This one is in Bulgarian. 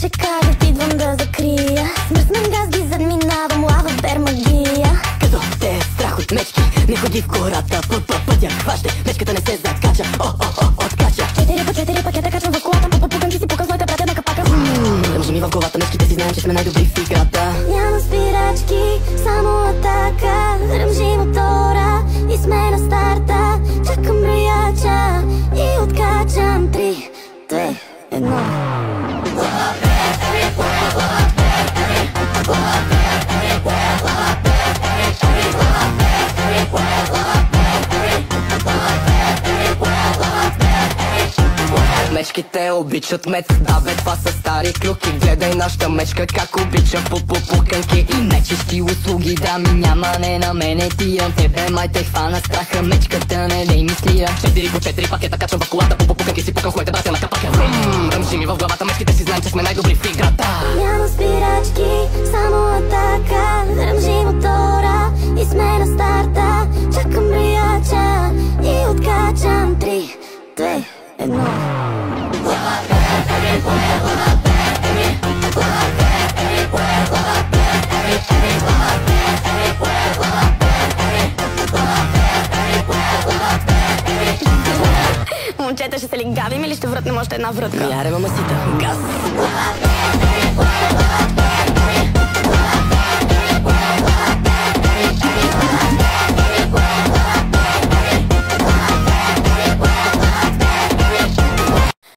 ще кажат, идвам да закрия. Смърсмен газ ги задминавам, лава бермагия. Като те е страх от мечки, не ходи в гората, по пътя хващай, мечката не се закача, откача. 4 пакета качвам в колата, попукам ти си пукам своите братя на капака. Не може ми в главата, мечките си знаем, че сме най-добри в играта. Няма спирачки, само атака. Ръмжи мотора и сме на старта. Чакам брояча и откачам 3, 2, 1. Мечките обичат мед, да бе, това са стари клюки. Гледай нашата мечка как обича пуканки и мечещи услуги. Драми няма, не на мене ти имам тебе, май те хвана страха, мечката не дей мислия. 4 по 4 пакета качвам в колата, пуканки си пукам своите братя на капака. Ръмжи ми в главата, мечките си знаем, че сме най-добри в играта. Няма спирачки, само атака. Ръмжи мотора и сме на старта. Чакам брояча и откачам 3, 2, 1. Момчета, ще се ли гавим или ще врътнем още една врътка? Яре, мамасита, газ.